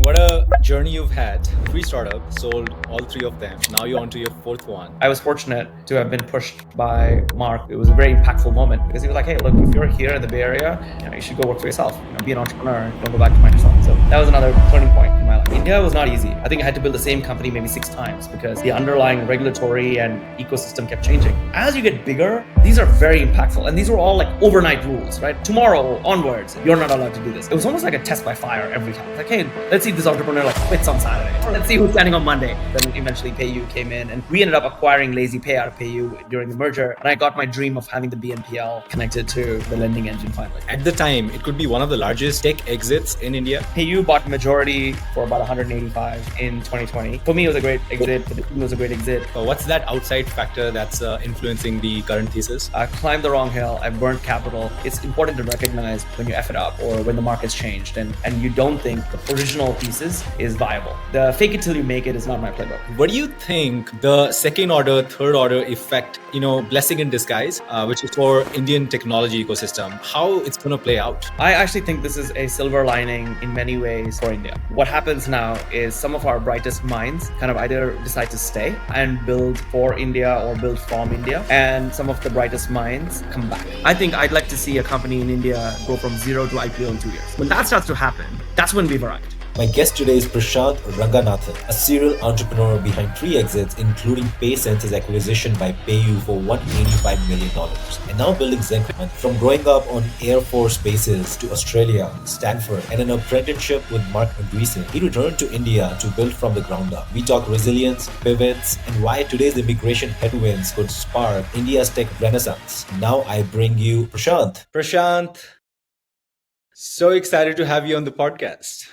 what a journey you've had. 3 startups, sold all 3 of them. Now you're on to your 4th one. I was fortunate to have been pushed by Marc. It was a very impactful moment because he was like, hey, look, if you're here in the Bay Area, you should go work for yourself. Be an entrepreneur. Don't go back to Microsoft. So that was another turning point in my life. India was not easy. I think I had to build the same company maybe 6 times because the underlying regulatory and ecosystem kept changing. As you get bigger, these are very impactful. And these were all like overnight rules, right? Tomorrow onwards, you're not allowed to do this. It was almost like a test by fire every time. Like, hey, let's see if this entrepreneur like quits on Saturday. Or let's see who's standing on Monday. Then eventually PayU came in and we ended up acquiring Lazy Pay out of PayU during the merger. And I got my dream of having the BNPL connected to the lending engine finally. At the time, it could be one of the largest tech exits in India. PayU bought majority for about 185 in 2020. For me, it was a great exit. For the team, it was a great exit. What's that outside factor that's influencing the current thesis? I climbed the wrong hill. I burnt capital. It's important to recognize when you F it up or when the market's changed and you don't think the original thesis is viable. The fake it till you make it is not my playbook. What do you think the second order, third order effect, blessing in disguise, which is for Indian technology ecosystem, how it's going to play out? I actually think this is a silver lining in many ways for India. What happens now is some of our brightest minds kind of either decide to stay and build for India or build from India, and some of the brightest minds come back. I think I'd like to see a company in India go from zero to IPO in 2 years. When that starts to happen, that's when we've arrived. My guest today is Prashanth Ranganathan, a serial entrepreneur behind 3 exits, including PaySense's acquisition by PayU for $185 million, and now building Zinc Money. From growing up on Air Force bases to Australia, Stanford, and an apprenticeship with Marc Andreessen, he returned to India to build from the ground up. We talk resilience, pivots, and why today's immigration headwinds could spark India's tech renaissance. Now I bring you Prashanth. Prashanth, so excited to have you on the podcast.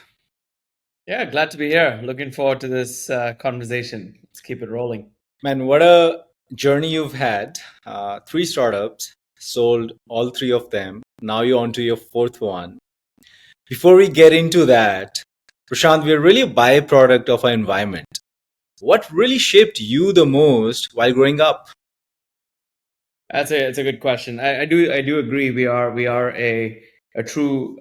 Yeah, glad to be here. Looking forward to this conversation. Let's keep it rolling. Man, what a journey you've had. 3 startups, sold all 3 of them. Now you're on to your 4th one. Before we get into that, Prashanth, we're really a byproduct of our environment. What really shaped you the most while growing up? That's a good question. I do agree. We are a true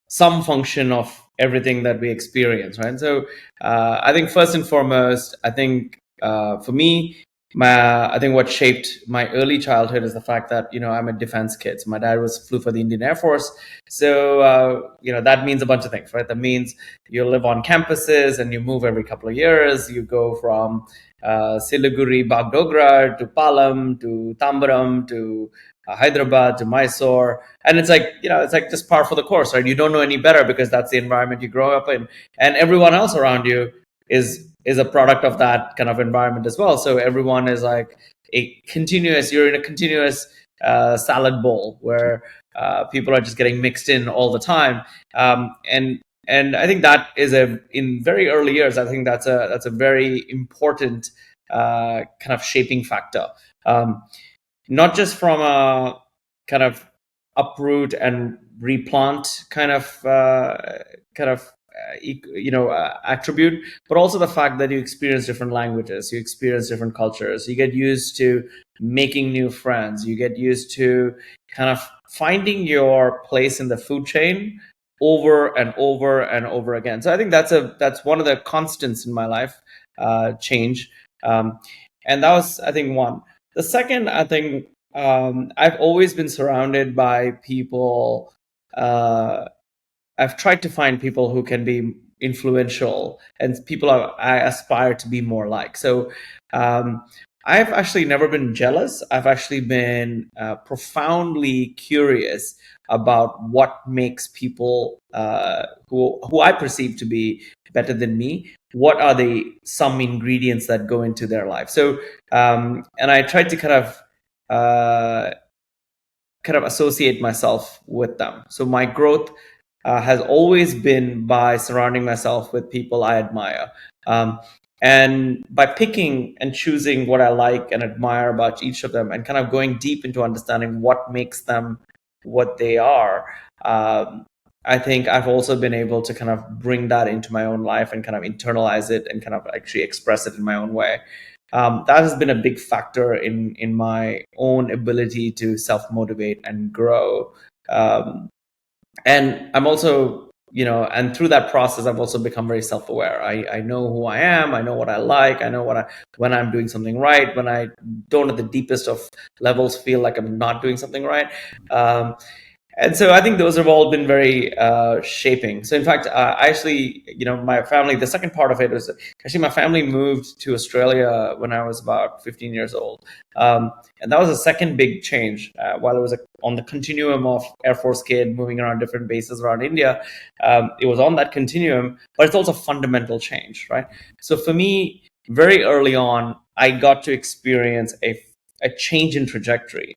some function of everything that we experience, right? So I think first and foremost, I think for me, I think what shaped my early childhood is the fact that I'm a defense kid. So my dad flew for the Indian Air Force, so that means a bunch of things, right? That means you live on campuses and you move every couple of years. You go from Siliguri, Bagdogra to Palam to Tambaram to Hyderabad to Mysore, and it's like just par for the course, right? You don't know any better because that's the environment you grow up in, and everyone else around you is a product of that kind of environment as well. So everyone is like you're in a continuous salad bowl where people are just getting mixed in all the time, and I think that is in very early years. I think that's a very important kind of shaping factor. Not just from a kind of uproot and replant kind of attribute, but also the fact that you experience different languages, you experience different cultures, you get used to making new friends, you get used to kind of finding your place in the food chain over and over and over again. So I think that's one of the constants in my life, change, and that was, I think, one. The second, I think, I've always been surrounded by people. I've tried to find people who can be influential and people I aspire to be more like. So I've actually never been jealous. I've actually been profoundly curious about what makes people who I perceive to be better than me. What are some ingredients that go into their life? So, and I tried to kind of associate myself with them. So my growth has always been by surrounding myself with people I admire. And by picking and choosing what I like and admire about each of them and kind of going deep into understanding what makes them what they are, I think I've also been able to kind of bring that into my own life and kind of internalize it and kind of actually express it in my own way. That has been a big factor in my own ability to self-motivate and grow. And I'm also and through that process, I've also become very self-aware. I know who I am. I know what I like. I know when I'm doing something right, when I don't at the deepest of levels feel like I'm not doing something right. And so I think those have all been very shaping. So in fact, I actually, my family, the second part of it was actually my family moved to Australia when I was about 15 years old. And that was a second big change. While it was on the continuum of Air Force kid moving around different bases around India, it was on that continuum, but it's also a fundamental change, right? So for me, very early on, I got to experience a change in trajectory.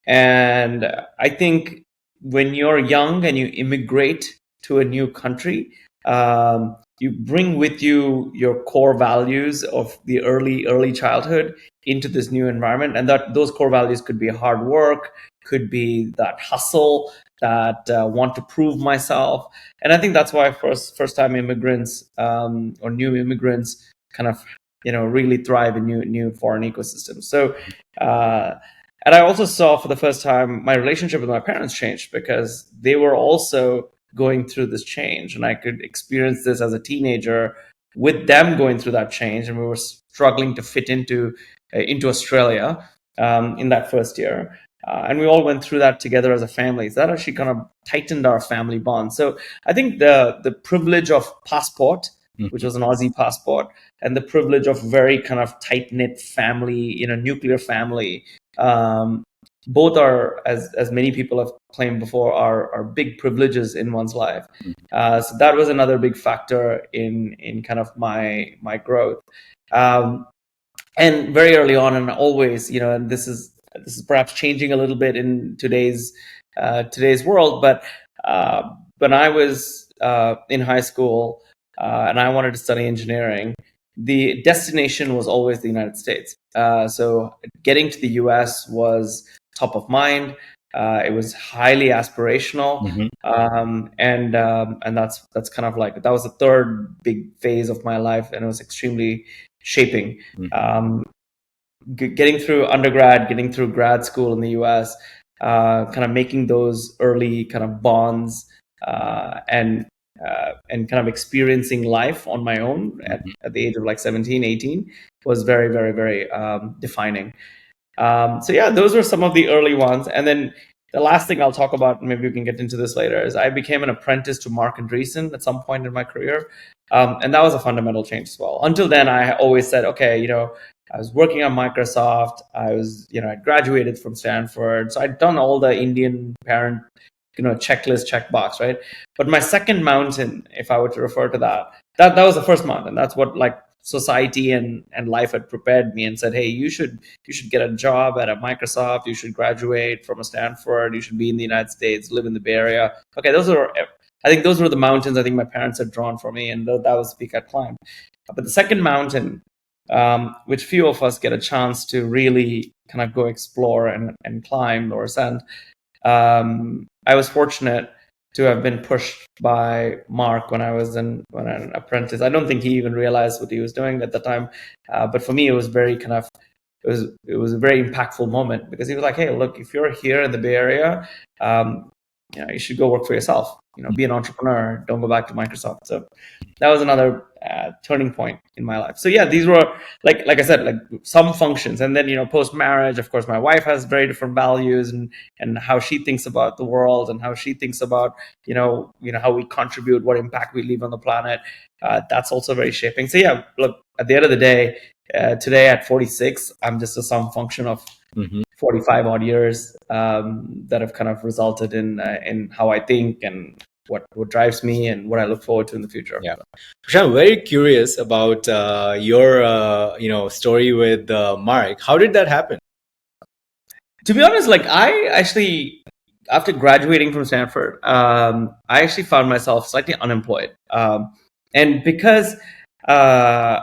And I think when you're young and you immigrate to a new country, you bring with you your core values of the early childhood into this new environment, and that those core values could be hard work, could be that hustle, that want to prove myself. And I think that's why first time immigrants or new immigrants kind of really thrive in new foreign ecosystems. So. And I also saw for the first time my relationship with my parents changed because they were also going through this change, and I could experience this as a teenager with them going through that change, and we were struggling to fit into Australia in that first year. And we all went through that together as a family. So that actually kind of tightened our family bond. So I think the privilege of passport, which was an Aussie passport, and the privilege of very kind of tight knit family, nuclear family. Both are, as many people have claimed before, are big privileges in one's life. So that was another big factor in kind of my growth. And very early on, and always, and this is perhaps changing a little bit in today's world, but when I was in high school and I wanted to study engineering, the destination was always the United States. So getting to the US was top of mind. It was highly aspirational. And that's kind of like, that was the third big phase of my life, and it was extremely shaping. Getting through undergrad, getting through grad school in the US, kind of making those early kind of bonds, and kind of experiencing life on my own at the age of like 17, 18 was very, very, very defining. So yeah, those were some of the early ones. And then the last thing I'll talk about, maybe we can get into this later, is I became an apprentice to Marc Andreessen at some point in my career. And that was a fundamental change as well. Until then, I always said, okay, I was working on Microsoft. I was, I graduated from Stanford. So I'd done all the Indian parent, checklist, checkbox, right? But my second mountain, if I were to refer to that was the first mountain. That's what like society and life had prepared me and said, hey, you should get a job at a Microsoft. You should graduate from a Stanford. You should be in the United States, live in the Bay Area. Okay, I think those were the mountains I think my parents had drawn for me, and that was the peak I'd climbed. But the second mountain, which few of us get a chance to really kind of go explore and climb or ascend, I was fortunate to have been pushed by Marc when I was an apprentice. I don't think he even realized what he was doing at the time, but for me, it was very kind of it was a very impactful moment, because he was like, "Hey, look, if you're here in the Bay Area, you should go work for yourself. Be an entrepreneur. Don't go back to Microsoft." So that was another turning point in my life. So yeah, these were like I said, like some functions. And then post marriage, of course, my wife has very different values and how she thinks about the world and how she thinks about how we contribute, what impact we leave on the planet. That's also very shaping. So yeah, look, at the end of the day, today at 46, I'm just a sum function of 45 odd years that have kind of resulted in how I think and what drives me and what I look forward to in the future. Yeah, I'm very curious about your story with Marc. How did that happen? To be honest, like I actually, after graduating from Stanford, I actually found myself slightly unemployed, and because I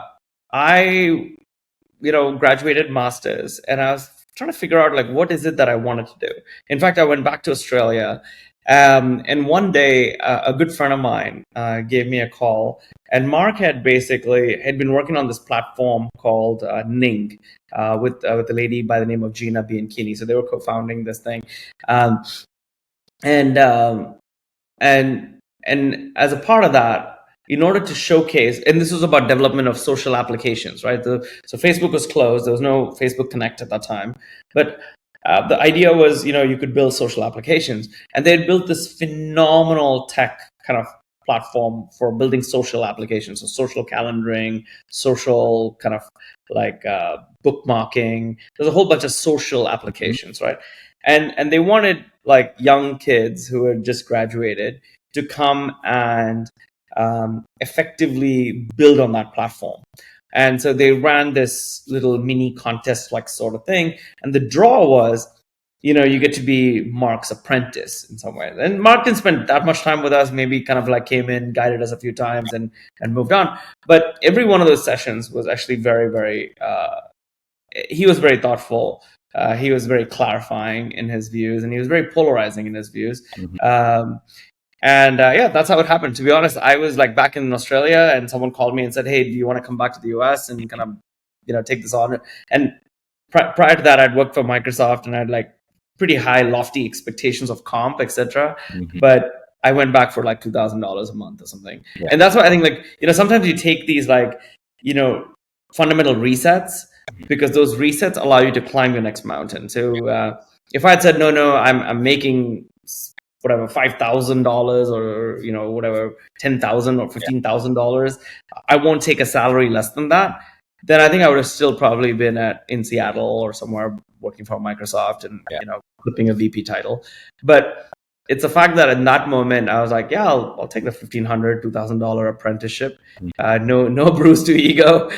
graduated masters, and I was trying to figure out like what is it that I wanted to do. In fact, I went back to Australia, and one day a good friend of mine gave me a call, and Marc had been working on this platform called Ning with a lady by the name of Gina Bianchini. So they were co-founding this thing, and and as a part of that, in order to showcase, and this was about development of social applications, right? So Facebook was closed. There was no Facebook Connect at that time, but the idea was, you could build social applications, and they had built this phenomenal tech kind of platform for building social applications, so social calendaring, social kind of like bookmarking. There's a whole bunch of social applications, right? And they wanted like young kids who had just graduated to come and effectively build on that platform. And so they ran this little mini contest like sort of thing. And the draw was, you get to be Marc's apprentice in some way. And Marc didn't spend that much time with us, maybe kind of like came in, guided us a few times and moved on. But every one of those sessions was actually very, very, he was very thoughtful. He was very clarifying in his views, and he was very polarizing in his views. And that's how it happened. To be honest, I was like back in Australia, and someone called me and said, "Hey, do you want to come back to the US and kind of, take this on?" And prior to that, I'd worked for Microsoft, and I had like pretty high, lofty expectations of comp, etc. But I went back for like $2,000 a month or something. Yeah. And that's why I think like, sometimes you take these like, fundamental resets, because those resets allow you to climb your next mountain. So if I had said, no, I'm making whatever $5,000 or whatever 10,000 or $15,000, I won't take a salary less than that, then I think I would have still probably been in Seattle or somewhere working for Microsoft and clipping a VP title. But it's the fact that in that moment I was like, yeah, I'll take the $1,500, $2,000 apprenticeship. No bruise to ego.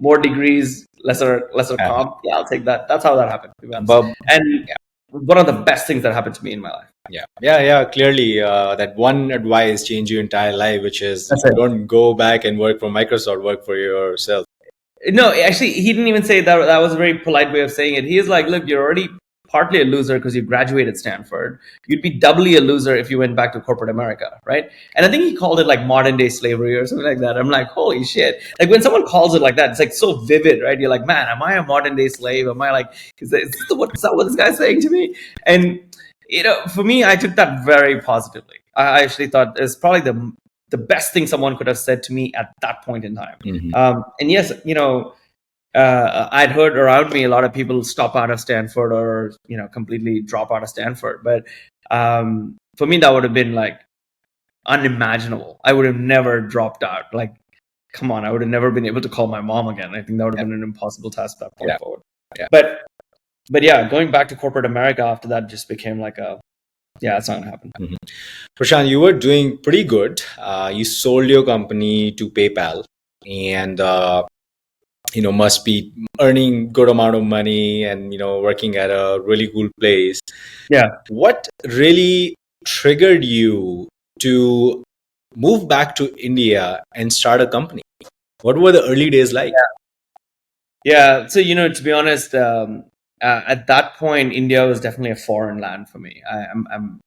More degrees, lesser comp. Yeah, I'll take that. That's how that happened. And one of the best things that happened to me in my life. Yeah. Clearly, that one advice changed your entire life, which is don't go back and work for Microsoft, work for yourself. No, actually, he didn't even say that. That was a very polite way of saying it. He is like, look, you're already partly a loser because you graduated Stanford. You'd be doubly a loser if you went back to corporate America, right? And I think he called it like modern day slavery or something like that. I'm like, holy shit. Like when someone calls it like that, it's like so vivid, right? You're like, man, am I a modern day slave? Am I like, is that what this guy's saying to me? And, for me, I took that very positively. I actually thought it's probably the best thing someone could have said to me at that point in time. And yes, I'd heard around me a lot of people stop out of Stanford or completely drop out of Stanford, but for me that would have been like unimaginable. I would have never dropped out. Like, come on, I would have never been able to call my mom again. I think that would have been an impossible task at that point forward. But yeah, going back to corporate America after that just became like it's not gonna happen. Prashanth, you were doing pretty good. You sold your company to PayPal, and must be earning good amount of money and working at a really cool place. What really triggered you to move back to India and start a company? What were the early days like? So to be honest, at that point India was definitely a foreign land for me. I'm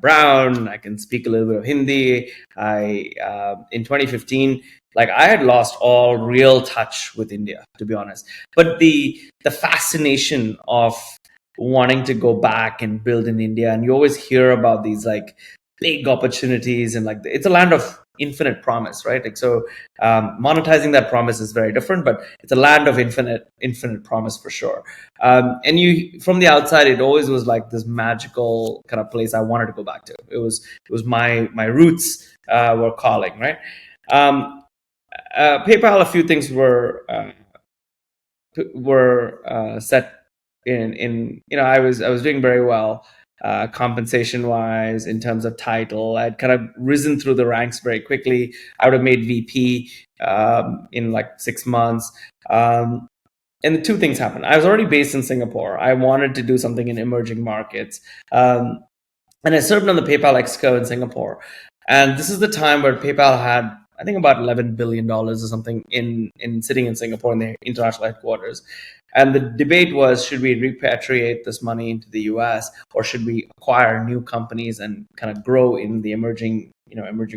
brown. I can speak a little bit of Hindi. In 2015, like I had lost all real touch with India, to be honest. But the fascination of wanting to go back and build in India, and you always hear about these like big opportunities, and like it's a land of infinite promise, right? Like so, monetizing that promise is very different, but it's a land of infinite promise for sure. And you, from the outside, it always was like this magical kind of place I wanted to go back to. It was my roots were calling, right? PayPal, a few things were set in. I was doing very well. Compensation wise, in terms of title, I'd kind of risen through the ranks very quickly. I would have made VP in like 6 months. And the two things happened. I was already based in Singapore. I wanted to do something in emerging markets. And I served on the PayPal Exco in Singapore. And this is the time where PayPal had, I think, about $11 billion or something in sitting in Singapore in their international headquarters. And the debate was, should we repatriate this money into the US, or should we acquire new companies and kind of grow in the emerging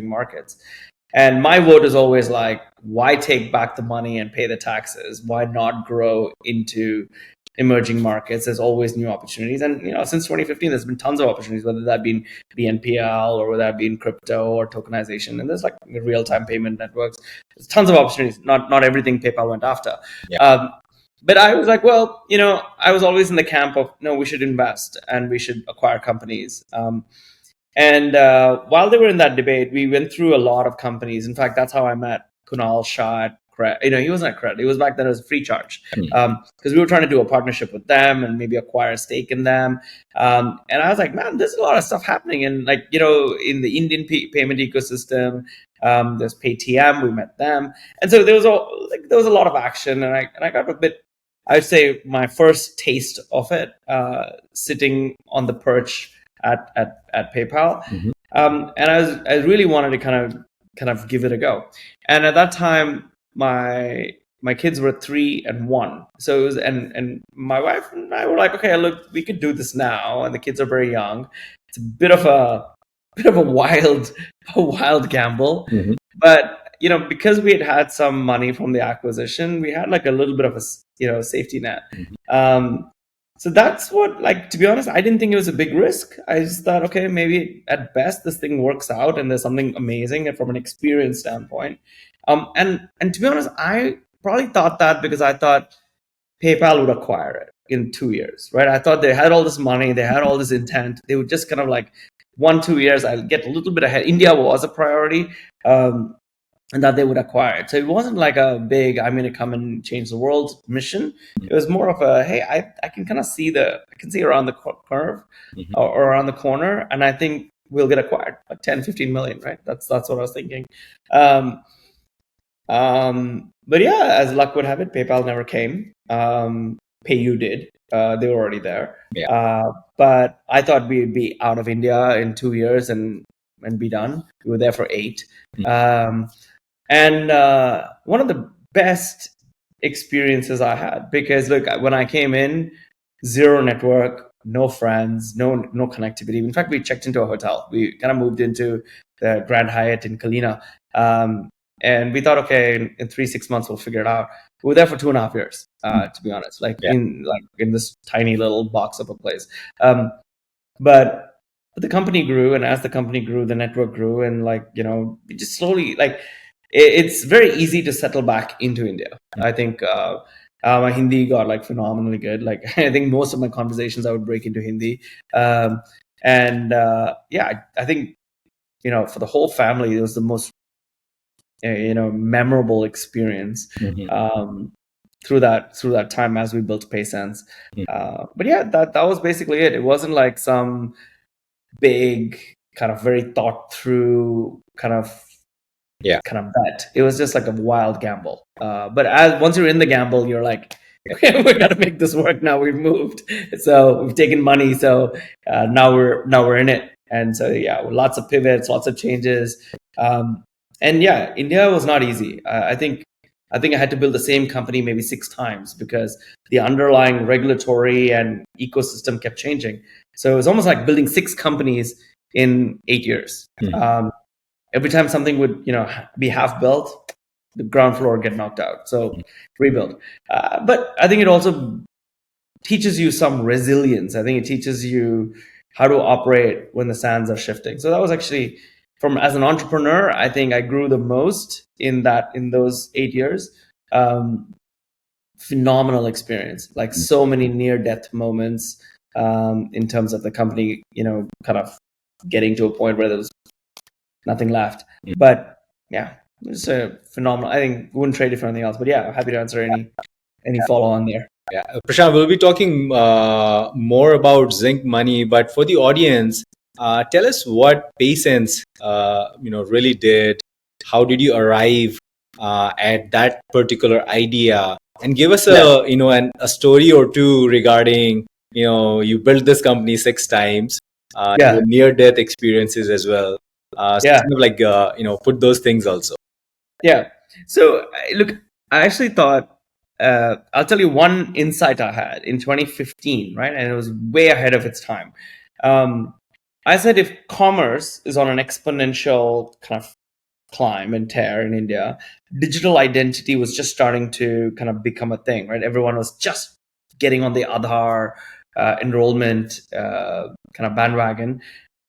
markets? And my vote is always like, why take back the money and pay the taxes? Why not grow into emerging markets. There's always new opportunities, and since 2015, there's been tons of opportunities, whether that be in BNPL or whether that be in crypto or tokenization. And there's like real-time payment networks. There's tons of opportunities. Not everything PayPal went after. But I was like, well, I was always in the camp of, no, we should invest and we should acquire companies. And while they were in that debate, we went through a lot of companies. In fact, that's how I met Kunal Shah at Credit. He wasn't at Credit. It was back then it was Free Charge. Because we were trying to do a partnership with them and maybe acquire a stake in them. And I was like, man, there's a lot of stuff happening. And in the Indian payment ecosystem, there's PayTM. We met them. And so there was a lot of action. And I got a bit, I'd say my first taste of it, sitting on the perch at PayPal. And I really wanted to kind of give it a go. And at that time, my kids were 3 and 1. So it was, and my wife and I were like, okay, look, we could do this now. And the kids are very young. It's a bit of a wild gamble. But because we had some money from the acquisition, we had like a little bit of a safety net. So that's what, to be honest, I didn't think it was a big risk. I just thought, okay, maybe at best this thing works out and there's something amazing from an experience standpoint. And to be honest, I probably thought that because I thought PayPal would acquire it in 2 years, right? I thought they had all this money, they had all this intent. They would just kind of 1-2 years, I'll get a little bit ahead. India was a priority. And that they would acquire it. So it wasn't like a big, I'm going to come and change the world mission. It was more of a, hey, I can kind of see around the curve or around the corner. And I think we'll get acquired, like 10, 15 million, right? That's what I was thinking. But yeah, as luck would have it, PayPal never came. PayU did. They were already there. But I thought we'd be out of India in 2 years and be done. We were there for 8. And one of the best experiences I had, because look, when I came in, zero network, no friends, no connectivity. In fact, we checked into a hotel. We kind of moved into the Grand Hyatt in Kalina. And we thought, okay, in 3-6 months, we'll figure it out. We were there for 2.5 years, to be honest, in this tiny little box of a place. But the company grew, and as the company grew, the network grew, and we just slowly it's very easy to settle back into India. I think my Hindi got phenomenally good. I think most of my conversations I would break into Hindi, I think for the whole family it was the most memorable experience through that time as we built PaySense. But yeah, that was basically it. It wasn't like some big kind of very thought through kind of bet. It was just like a wild gamble. But once you're in the gamble, you're like, okay, we got to make this work now. We've moved, so we've taken money. So now we're in it. And so yeah, lots of pivots, lots of changes. And yeah, India was not easy. I think I had to build the same company maybe 6 times because the underlying regulatory and ecosystem kept changing. So it was almost like building 6 companies in 8 years. Every time something would, be half built, the ground floor would get knocked out. So rebuild. But I think it also teaches you some resilience. I think it teaches you how to operate when the sands are shifting. So that was actually, as an entrepreneur, I think I grew the most in those 8 years. Phenomenal experience, so many near-death moments in terms of the company, kind of getting to a point where there was nothing left. But yeah, it was a phenomenal. I think wouldn't trade it for anything else. But yeah, happy to answer any follow on there. Yeah, Prashanth, we'll be talking more about Zinc Money, but for the audience, tell us what PaySense really did. How did you arrive at that particular idea? And give us a story or two regarding you built this company 6 times, your near-death experiences as well. Put those things also. Yeah. So look, I actually thought, I'll tell you one insight I had in 2015, right? And it was way ahead of its time. I said, if commerce is on an exponential kind of climb and tear in India, digital identity was just starting to kind of become a thing, right? Everyone was just getting on the Aadhaar enrollment kind of bandwagon,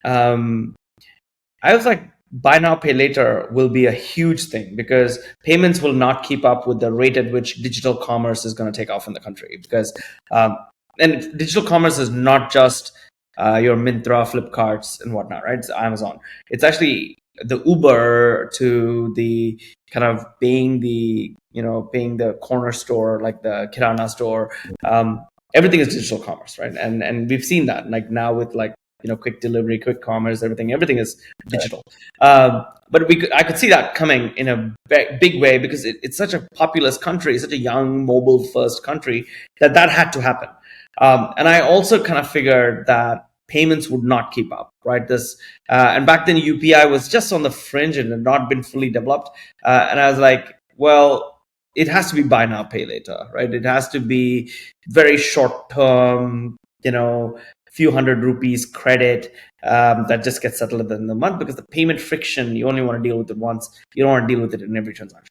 I was like, buy now, pay later will be a huge thing because payments will not keep up with the rate at which digital commerce is going to take off in the country. Because and digital commerce is not just your Myntra, Flipkarts, and whatnot, right? It's Amazon. It's actually the Uber to the kind of paying the corner store, like the Kirana store. Everything is digital commerce, right? And we've seen that, like now with like quick delivery, quick commerce, everything is digital. But I could see that coming in a big way because it's such a populous country, such a young mobile first country that had to happen. And I also kind of figured that payments would not keep up, right? And back then UPI was just on the fringe and had not been fully developed. And I was like, well, it has to be buy now, pay later, right? It has to be very short term, few hundred rupees credit that just gets settled at the end of the month, because the payment friction, you only want to deal with it once. You don't want to deal with it in every transaction.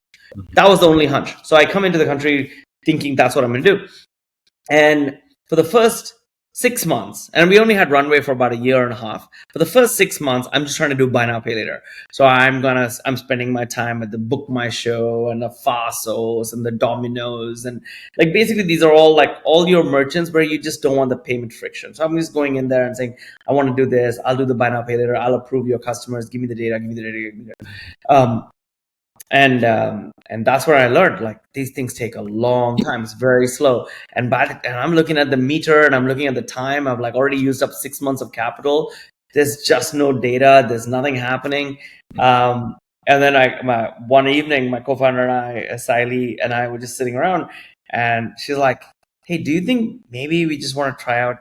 That was the only hunch. So I come into the country thinking that's what I'm going to do. And for the first 6 months, and we only had runway for about a year and a half. For the first 6 months, I'm just trying to do buy now, pay later. So I'm spending my time at the Book My Show and the Fasos and the Domino's, and like basically these are all like all your merchants where you just don't want the payment friction. So I'm just going in there and saying, I want to do this. I'll do the buy now, pay later. I'll approve your customers. Give me the data. Give me the data. Give me the data. And that's where I learned, like, these things take a long time. It's very slow. And I'm looking at the meter and I'm looking at the time. I've like already used up 6 months of capital. There's just no data. There's nothing happening. And then one evening, my co-founder and I, Saili, and I were just sitting around, and she's like, hey, do you think maybe we just want to try out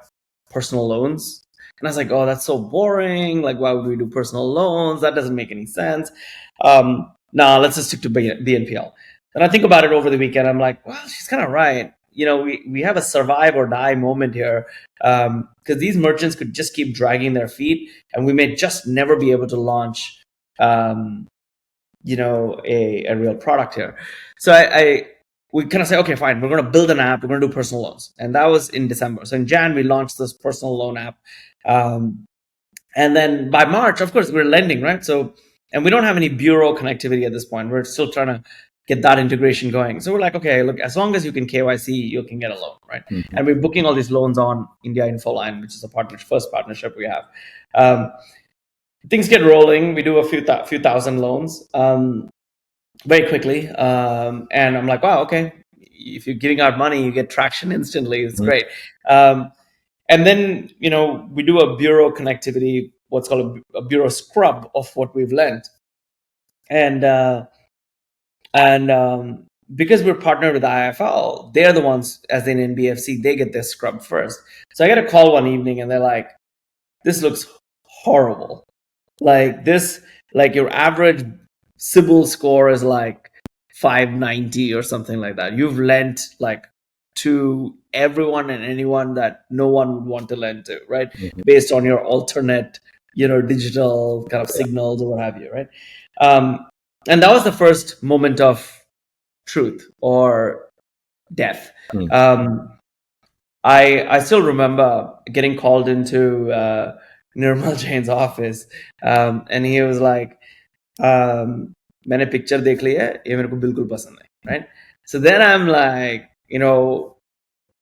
personal loans? And I was like, oh, that's so boring. Like, why would we do personal loans? That doesn't make any sense. No, let's just stick to BNPL. And I think about it over the weekend. I'm like, well, she's kind of right. We have a survive or die moment here, because these merchants could just keep dragging their feet, and we may just never be able to launch, a real product here. So we kind of say, okay, fine, we're going to build an app. We're going to do personal loans. And that was in December. So in Jan, we launched this personal loan app. And then by March, of course, we're lending, right? So, and we don't have any bureau connectivity at this point. We're still trying to get that integration going. So we're like, okay, look, as long as you can KYC, you can get a loan, right? Mm-hmm. And we're booking all these loans on India Infoline, which is the first partnership we have. Things get rolling. We do a few thousand loans very quickly. And I'm like, wow, okay. If you're giving out money, you get traction instantly. It's great. And then, we do a bureau connectivity, what's called a bureau scrub of what we've lent. And because we're partnered with IIFL, they're the ones, as in NBFC, they get their scrub first. So I get a call one evening and they're like, this looks horrible. Like this, like your average CIBIL score is like 590 or something like that. You've lent like to everyone and anyone that no one would want to lend to, right? Mm-hmm. Based on your alternate, digital kind of signals or what have you, right? And that was the first moment of truth or death. Mm-hmm. I still remember getting called into Nirmal Jain's office, and he was like, मैंने picture देख ली है, ये मेरे को बिल्कुल पसंद है, right? So then I'm like,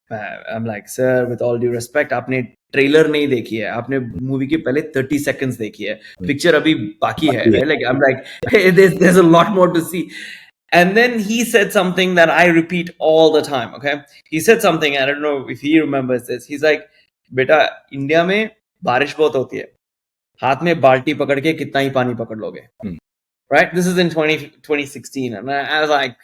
I'm like, sir, with all due respect, आपने ट्रेलर नहीं देखी है, आपने मूवी के पहले 30 seconds देखी है, पिक्चर अभी बाकी है, right? Like I'm like, hey, there's a lot more to see. And then he said something that I repeat all the time. Okay, he said something, I don't know if he remembers this. He's like, बेटा India में बारिश बहुत होती है, हाथ में बाल्टी पकड़ के कितना ही पानी पकड़ लोगे, right? This is in 2016, and I was like,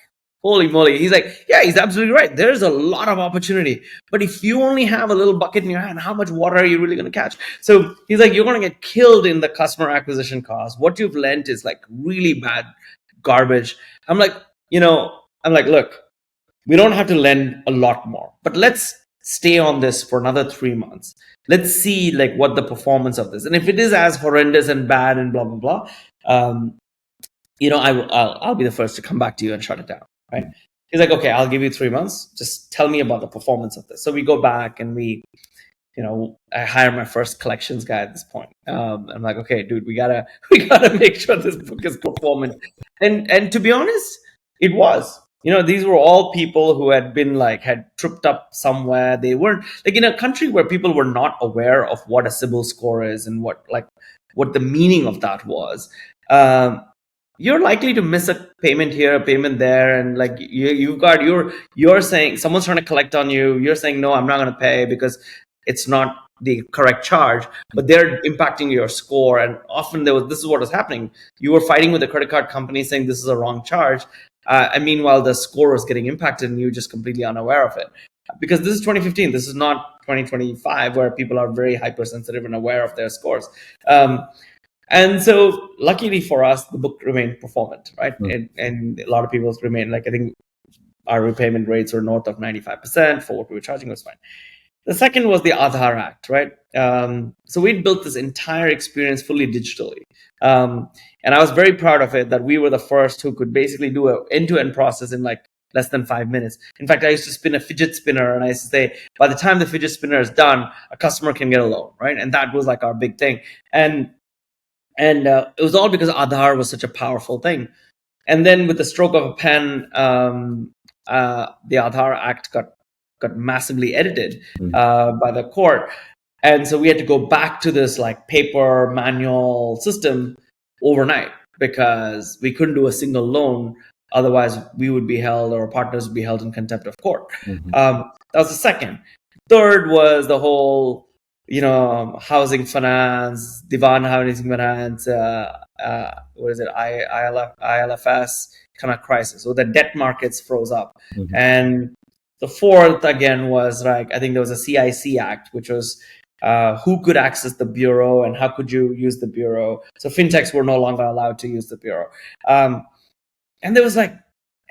holy moly. He's like, yeah, he's absolutely right. There's a lot of opportunity. But if you only have a little bucket in your hand, how much water are you really going to catch? So he's like, you're going to get killed in the customer acquisition cost. What you've lent is like really bad garbage. I'm like, look, we don't have to lend a lot more, but let's stay on this for another 3 months. Let's see like what the performance of this. And if it is as horrendous and bad and blah, blah, blah, I'll be the first to come back to you and shut it down. Right. He's like, okay, I'll give you 3 months. Just tell me about the performance of this. So we go back and I hire my first collections guy at this point. I'm like, okay, dude, we gotta make sure this book is performant. And to be honest, it was. These were all people who had been had tripped up somewhere. They weren't in a country where people were not aware of what a CIBIL score is and what the meaning of that was. You're likely to miss a payment here, a payment there, and you're saying someone's trying to collect on you. You're saying no, I'm not going to pay because it's not the correct charge, but they're impacting your score. And often this is what was happening. You were fighting with the credit card company saying this is a wrong charge. And meanwhile, the score was getting impacted and you're just completely unaware of it. Because this is 2015. This is not 2025 where people are very hypersensitive and aware of their scores. And so luckily for us, the book remained performant, right? And a lot of people remained, I think our repayment rates were north of 95% for what we were charging was fine. The second was the Aadhaar Act, right? So we'd built this entire experience fully digitally. And I was very proud of it that we were the first who could basically do an end-to-end process in less than 5 minutes. In fact, I used to spin a fidget spinner and I used to say, by the time the fidget spinner is done, a customer can get a loan, right? And that was our big thing. And it was all because Aadhaar was such a powerful thing. And then with the stroke of a pen, the Aadhaar Act got massively edited by the court. And so we had to go back to this paper manual system overnight because we couldn't do a single loan. Otherwise, we would be held, or partners would be held in contempt of court. That was the second. Third was the whole, housing finance, Divan housing finance, what is it, ILFS kind of crisis. So the debt markets froze up. And the fourth, again, was I think there was a CIC Act, which was who could access the bureau and how could you use the bureau. So fintechs were no longer allowed to use the bureau. And there was and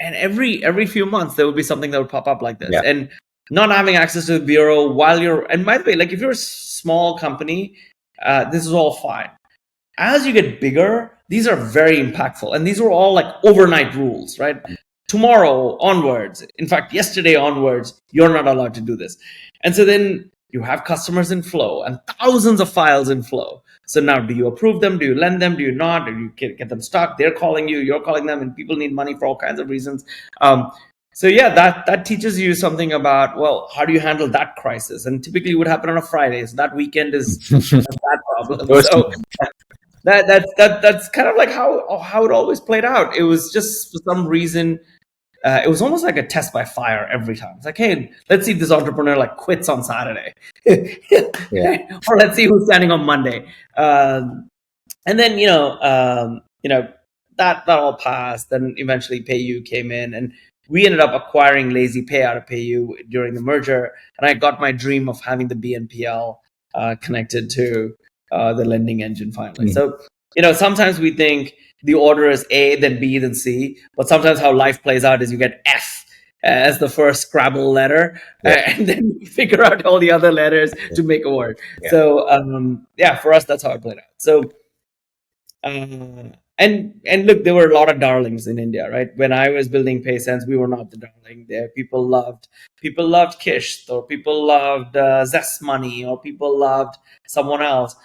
every few months, there would be something that would pop up like this. Yeah. And not having access to the bureau while and by the way, if you're a small company, this is all fine. As you get bigger, these are very impactful. And these were all overnight rules, right? Tomorrow onwards, in fact, yesterday onwards, you're not allowed to do this. And so then you have customers in flow and thousands of files in flow. So now, do you approve them? Do you lend them? Do you not? Do you get them stuck? They're calling you, you're calling them, and people need money for all kinds of reasons. So yeah, that teaches you something about, well, how do you handle that crisis? And typically it would happen on a Friday. So that weekend is that problem. So that's kind of how it always played out. It was just, for some reason, it was almost like a test by fire every time. It's hey, let's see if this entrepreneur quits on Saturday, or let's see who's standing on Monday. And then that all passed. Then eventually PayU came in, and we ended up acquiring Lazy Pay out of PayU during the merger. And I got my dream of having the BNPL connected to the lending engine finally. So sometimes we think the order is A, then B, then C. But sometimes how life plays out is you get F as the first Scrabble letter, and then you figure out all the other letters to make a word. Yeah. So, for us, that's how it played out. So, and look, there were a lot of darlings in India, right? When I was building PaySense, we were not the darling there. People loved Kish, or people loved Zinc Money, or people loved someone else.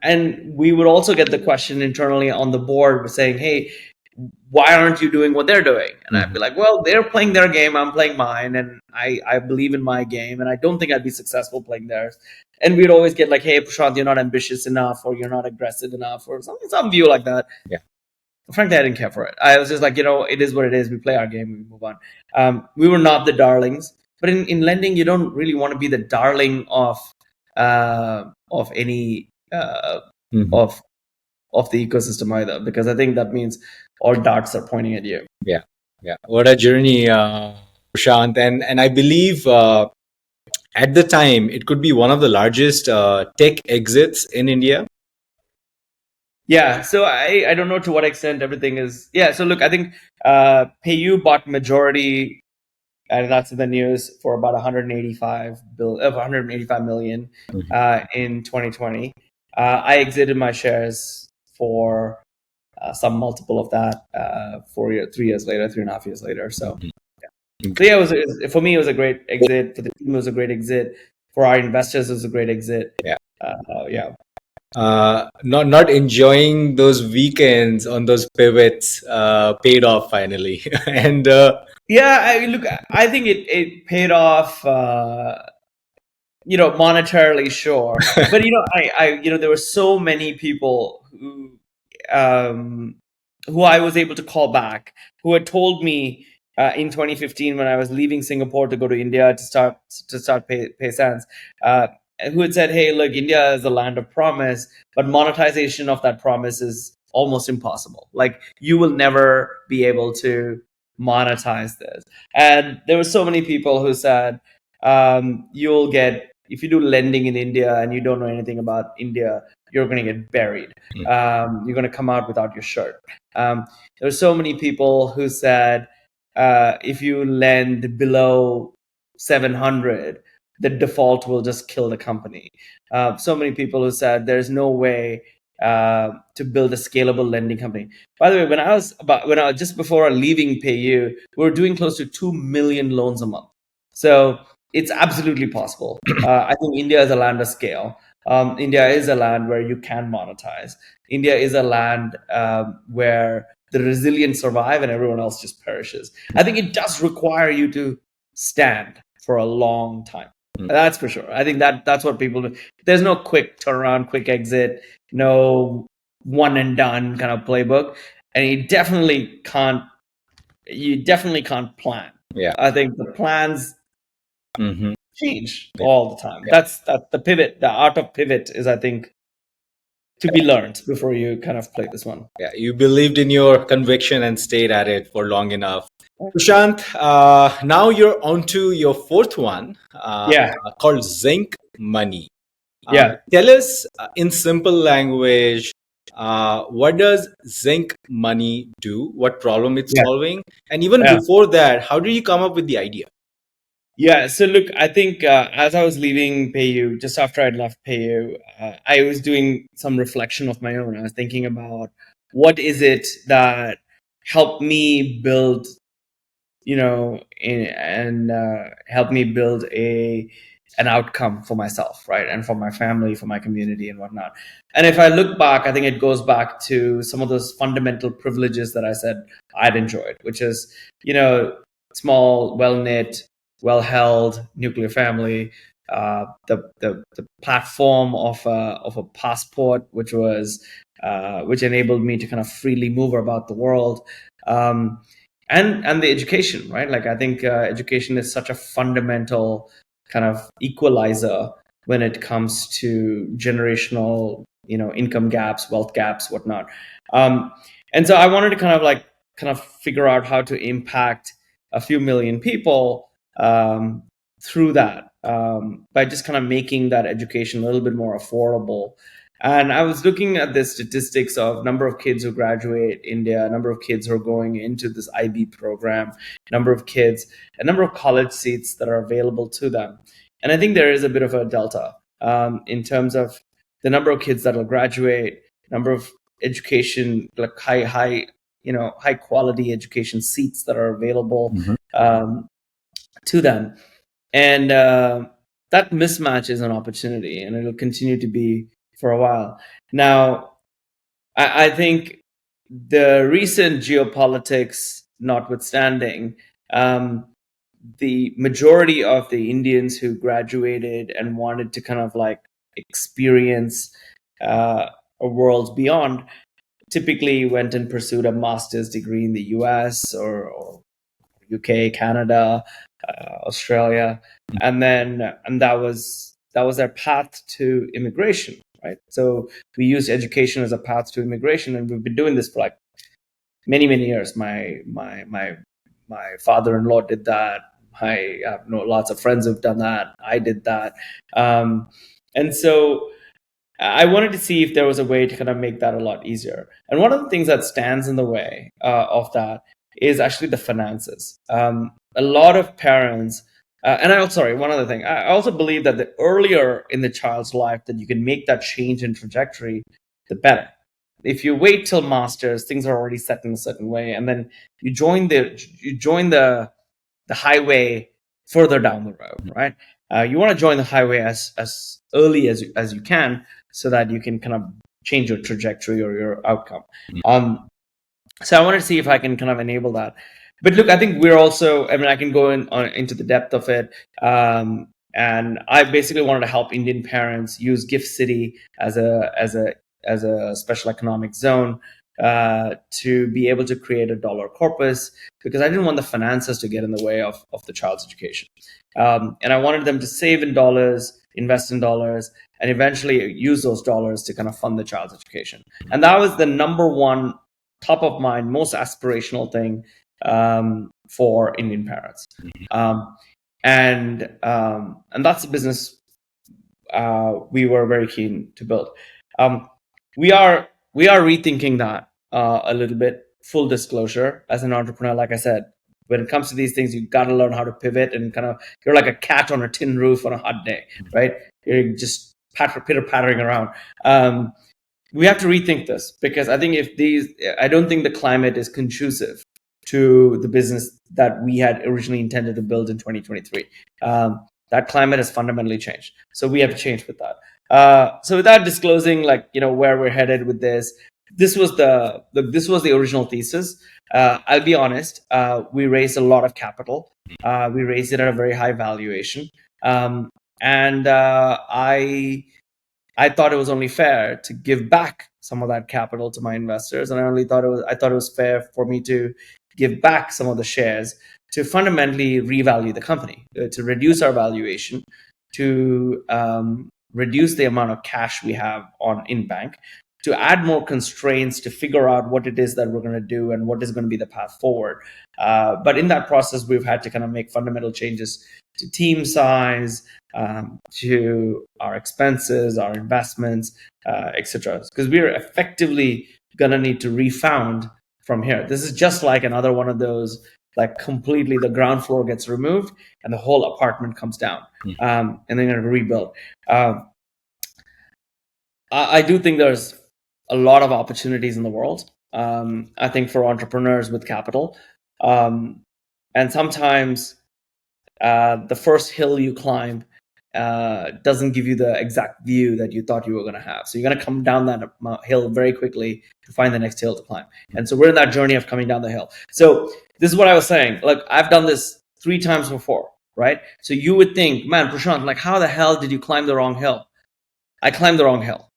And we would also get the question internally on the board saying, hey, why aren't you doing what they're doing? And I'd be like, well, they're playing their game, I'm playing mine, and I believe in my game, and I don't think I'd be successful playing theirs. And we'd always get hey, Prashanth, you're not ambitious enough, or you're not aggressive enough, or some view like that. Yeah. Frankly, I didn't care for it. I was just it is what it is. We play our game, we move on. We were not the darlings, but in lending, you don't really want to be the darling of any of the ecosystem either, because I think that means all darts are pointing at you. Yeah. What a journey, Prashanth, and I believe at the time it could be one of the largest tech exits in India. Yeah, so I don't know to what extent everything is. Yeah, so look, I think PayU bought majority, and that's in the news, for about 185 million in 2020. I exited my shares for some multiple of that 3.5 years later. So So yeah, for me, it was a great exit. For the team, it was a great exit. For our investors, it was a great exit. Yeah. Yeah. Not enjoying those weekends on those pivots paid off finally. And Yeah, I think it paid off. Monetarily, sure, but there were so many people um, who I was able to call back, who had told me in 2015 when I was leaving Singapore to go to India to start PaySense, who had said, "Hey, look, India is the land of promise, but monetization of that promise is almost impossible. Like, you will never be able to monetize this." And there were so many people who said, "You'll get if you do lending in India and you don't know anything about India, you're going to get buried. You're going to come out without your shirt." There were so many people who said, if you lend below 700, the default will just kill the company. So many people who said there's no way to build a scalable lending company. By the way, when I was just before leaving PayU, we were doing close to 2 million loans a month. So it's absolutely possible. I think India is a land of scale. India is a land where you can monetize. India is a land where the resilient survive and everyone else just perishes. I think it does require you to stand for a long time. That's for sure. I think that's what people do. There's no quick turnaround, quick exit, no one and done kind of playbook, and you definitely can't plan. Yeah. I think the plans change Yeah. all the time. That's the pivot. The art of pivot is, I think, to be learned before you kind of play this one. Yeah, you believed in your conviction and stayed at it for long enough. Prashanth, now you're on to your fourth one, called Zinc Money. Tell us in simple language, what does Zinc Money do? What problem it's solving? And even before that, how did you come up with the idea? Yeah, so look, I think as I was leaving PayU, just after I'd left PayU, I was doing some reflection of my own. I was thinking about what is it that helped me build, and helped me build an outcome for myself, right, and for my family, for my community, and whatnot. And if I look back, I think it goes back to some of those fundamental privileges that I said I'd enjoyed, which is, small, well-knit, well-held nuclear family, the platform of a passport, which enabled me to kind of freely move about the world, and the education, right? Like, I think education is such a fundamental kind of equalizer when it comes to generational, income gaps, wealth gaps, whatnot. And so I wanted to kind of figure out how to impact a few million people through that, by just kind of making that education a little bit more affordable. And I was looking at the statistics of number of kids who graduate India, number of kids who are going into this IB program, number of kids, a number of college seats that are available to them. And I think there is a bit of a delta in terms of the number of kids that will graduate, number of education, like high quality education seats that are available to them. And that mismatch is an opportunity, and it'll continue to be for a while. Now, I think the recent geopolitics notwithstanding, the majority of the Indians who graduated and wanted to kind of like experience a world beyond typically went and pursued a master's degree in the US or UK, Canada, Australia, and that was their path to immigration, right? So we used education as a path to immigration, and we've been doing this for like many years. My father-in-law did that. I know lots of friends who've done that. I did that, and so I wanted to see if there was a way to kind of make that a lot easier. And one of the things that stands in the way of that is actually the finances. A lot of parents, one other thing, I also believe that the earlier in the child's life that you can make that change in trajectory, the better. If you wait till masters, things are already set in a certain way, and then you join the the highway further down the road, right? You want to join the highway as early as you can, so that you can kind of change your trajectory or your outcome. So I wanted to see if I can kind of enable that. But look, I think we're also, I mean, I can go into the depth of it. And I basically wanted to help Indian parents use Gift City as a special economic zone to be able to create a dollar corpus, because I didn't want the finances to get in the way of the child's education. And I wanted them to save in dollars, invest in dollars, and eventually use those dollars to kind of fund the child's education. And that was the number one, top of mind, most aspirational thing for Indian parents. And that's a business we were very keen to build. We are rethinking that a little bit. Full disclosure, as an entrepreneur, like I said, when it comes to these things, you got to learn how to pivot, and kind of, you're like a cat on a tin roof on a hot day, right? You're just pitter pattering around. We have to rethink this, because I don't think the climate is conducive to the business that we had originally intended to build in 2023. That climate has fundamentally changed, so we have to change with that. So without disclosing, like, where we're headed with this, this was the original thesis. I'll be honest, we raised a lot of capital. We raised it at a very high valuation, and I thought it was only fair to give back some of that capital to my investors, and I thought it was fair for me to give back some of the shares to fundamentally revalue the company, to reduce our valuation, to reduce the amount of cash we have in bank, to add more constraints, to figure out what it is that we're going to do and what is going to be the path forward. But in that process, we've had to kind of make fundamental changes to team size, to our expenses, our investments, etc. Because we're effectively going to need to refound from here. This is just like another one of those, like, completely the ground floor gets removed and the whole apartment comes down, and then you're going to rebuild. I do think there's a lot of opportunities in the world. I think for entrepreneurs with capital, and sometimes the first hill you climb doesn't give you the exact view that you thought you were going to have. So you're going to come down that hill very quickly to find the next hill to climb. And so we're in that journey of coming down the hill. So this is what I was saying. Look, I've done this 3 times before, right? So you would think, man, Prashanth, like, how the hell did you climb the wrong hill? I climbed the wrong hill.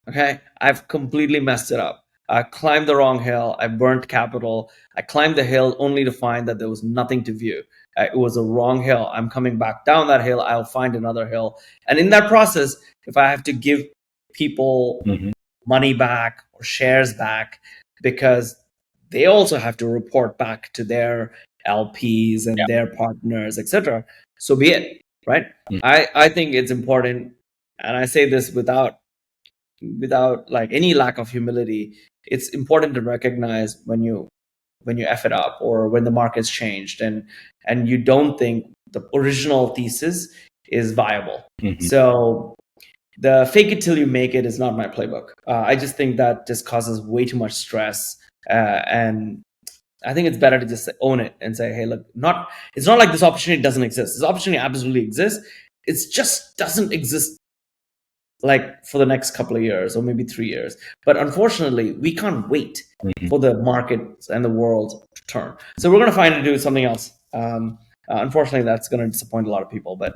Okay, I've completely messed it up. I climbed the wrong hill. I burnt capital. I climbed the hill only to find that there was nothing to view. It was a wrong hill. I'm coming back down that hill. I'll find another hill. And in that process, if I have to give people money back or shares back, because they also have to report back to their LPs and their partners, etc., so be it, right? I think it's important, and I say this without like any lack of humility. It's important to recognize when you F it up, or when the market's changed and you don't think the original thesis is viable. So the fake it till you make it is not my playbook. I just think that just causes way too much stress, and I think it's better to just own it and say, hey, look, it's not like this opportunity doesn't exist. This opportunity absolutely exists. It just doesn't exist like for the next couple of years or maybe 3 years. But unfortunately, we can't wait for the markets and the world to turn. So we're going to find to do something else. Unfortunately, that's going to disappoint a lot of people. But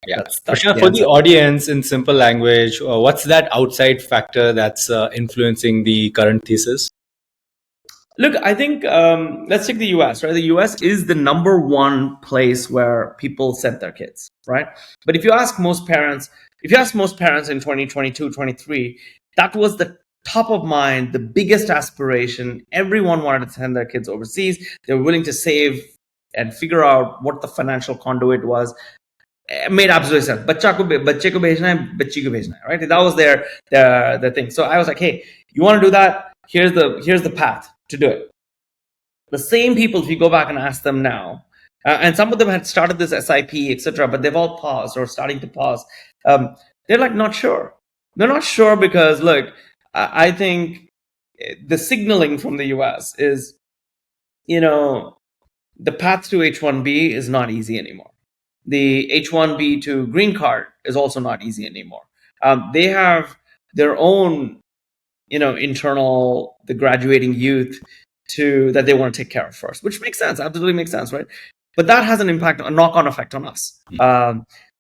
that's for the audience, in simple language, what's that outside factor that's influencing the current thesis? Look, I think let's take the US, right? The US is the number one place where people send their kids, right? But if you ask most parents in 2022, 23, that was the top of mind, the biggest aspiration. Everyone wanted to send their kids overseas. They were willing to save and figure out what the financial conduit was. It made absolute sense. Bachche ko bhejna hai, bachchi ko bhejna hai, right? That was their thing. So I was like, hey, you want to do that? Here's the path to do it. The same people, if you go back and ask them now, and some of them had started this SIP, etc., but they've all paused or starting to pause. They're like not sure. They're not sure because, look, I think the signaling from the US is, the path to H-1B is not easy anymore. The H-1B to green card is also not easy anymore. They have their own, internal, the graduating youth that they want to take care of first, which makes sense, absolutely makes sense, right? But that has a knock-on effect on us.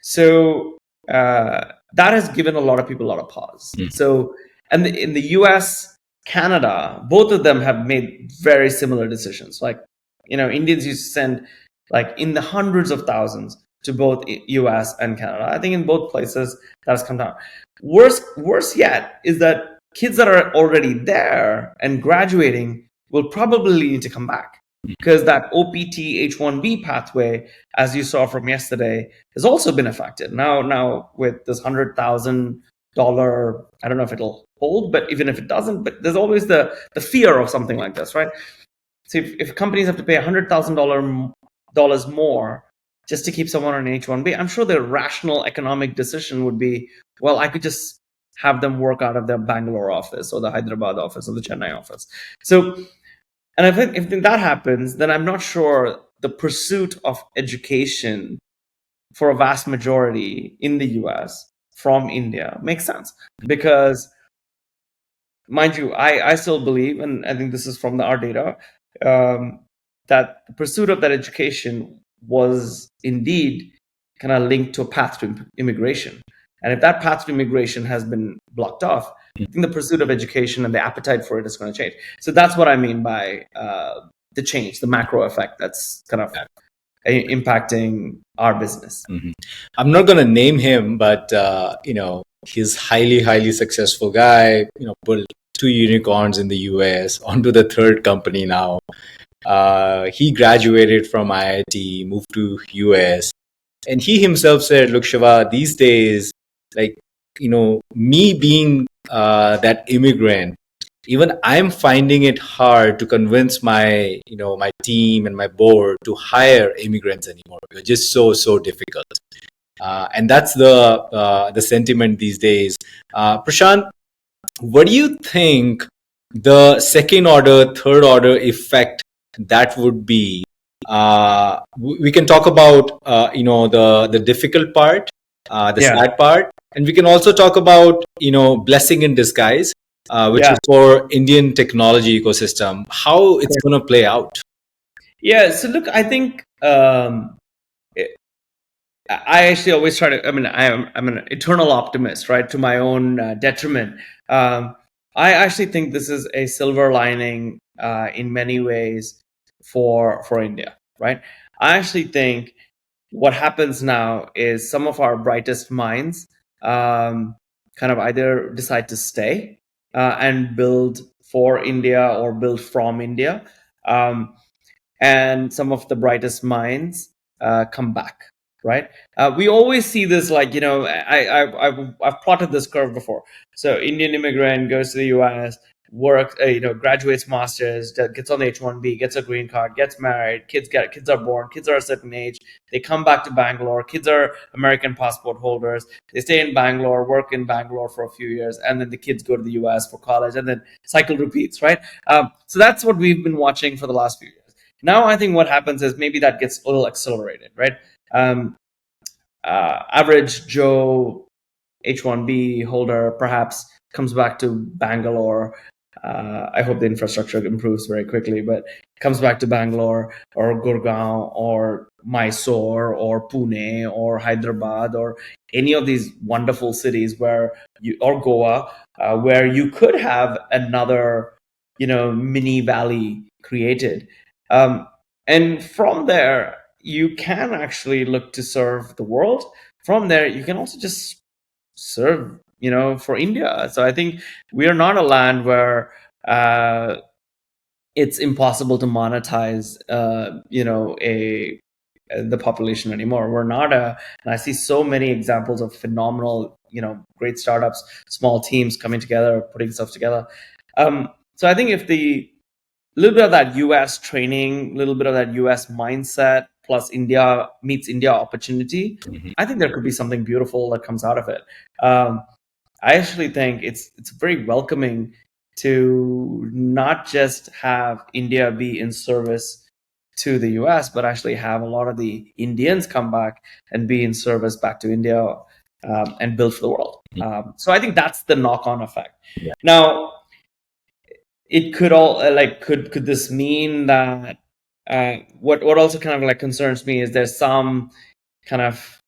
So that has given a lot of people a lot of pause. So, and in the US, Canada, both of them have made very similar decisions. Like, Indians used to send like in the hundreds of thousands to both US and Canada. I think in both places that has come down. Worse yet is that kids that are already there and graduating will probably need to come back, because that OPT H-1B pathway, as you saw from yesterday, has also been affected. Now with this $100,000, I don't know if it'll hold, but even if it doesn't, but there's always the fear of something like this, right? So if companies have to pay $100,000 more just to keep someone on H-1B, I'm sure the rational economic decision would be, well, I could just have them work out of their Bangalore office or the Hyderabad office or the Chennai office. So, and if that happens, then I'm not sure the pursuit of education for a vast majority in the US from India makes sense. Because, mind you, I still believe, and I think this is from our data, that the pursuit of that education was indeed kind of linked to a path to immigration. And if that path to immigration has been blocked off, I think the pursuit of education and the appetite for it is going to change. So that's what I mean by the change, the macro effect that's kind of impacting our business. I'm not going to name him, but he's highly successful guy. Built 2 unicorns in the US, onto the 3rd company now. He graduated from IIT, moved to US, and he himself said, "Look, Shiva, these days, like me being that immigrant, even I'm finding it hard to convince my my team and my board to hire immigrants anymore. It's just so difficult." And that's the sentiment these days. Prashanth, what do you think the second order, third order effect that would be? We can talk about the difficult part, the sad part, and we can also talk about blessing in disguise, which is for Indian technology ecosystem. How it's going to play out? Yeah. So look, I think I actually always try to. I mean, I'm an eternal optimist, right? To my own detriment. I actually think this is a silver lining in many ways for India, right? I actually think what happens now is some of our brightest minds kind of either decide to stay and build for India or build from India, and some of the brightest minds come back. Right. We always see this, like, I've plotted this curve before. So Indian immigrant goes to the US, works, graduates masters, gets on the H-1B, gets a green card, gets married, kids are born, kids are a certain age, they come back to Bangalore, kids are American passport holders, they stay in Bangalore, work in Bangalore for a few years, and then the kids go to the US for college, and then cycle repeats, right? So that's what we've been watching for the last few years. Now I think what happens is maybe that gets a little accelerated, right? Average Joe H-1B holder perhaps comes back to Bangalore. I hope the infrastructure improves very quickly, but comes back to Bangalore or Gurgaon or Mysore or Pune or Hyderabad or any of these wonderful cities or Goa, where you could have another, mini valley created. And from there, you can actually look to serve the world. From there, you can also just serve, for India. So I think we are not a land where it's impossible to monetize, the population anymore. We're not and I see so many examples of phenomenal, great startups, small teams coming together, putting stuff together. So I think if a little bit of that US training, a little bit of that US mindset, plus India meets India opportunity, I think there could be something beautiful that comes out of it. I actually think it's very welcoming to not just have India be in service to the US, but actually have a lot of the Indians come back and be in service back to India, and build for the world. So I think that's the knock-on effect. Yeah. Now, it could all could this mean that what also kind of like concerns me is there's some kind of